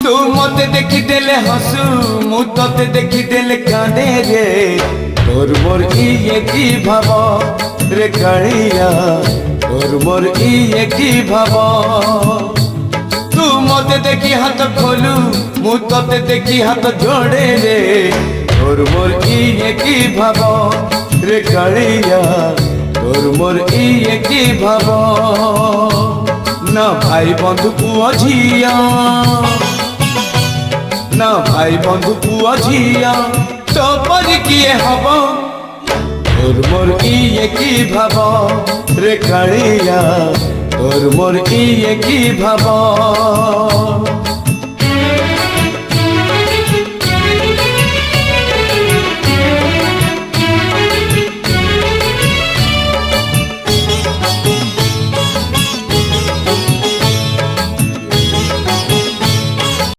तू मते देखी देले हसू मु तते देखी देले कांदे रे तोर मोर इए की भाव रे कालिया तोर मोर इए की भाव तू मते देखी हाथ खोलू मु तते देखी हाथ जोड़े रे तोर मोर इए की भाव रे कालिया तोर मोर इए की भाव ना भाई बंधु पुआ झिया ना भाई बंधु पुआ झिया तो पर किए हब तोर मोर इए की भाव रे कालिया तोर मोर इए की भाव।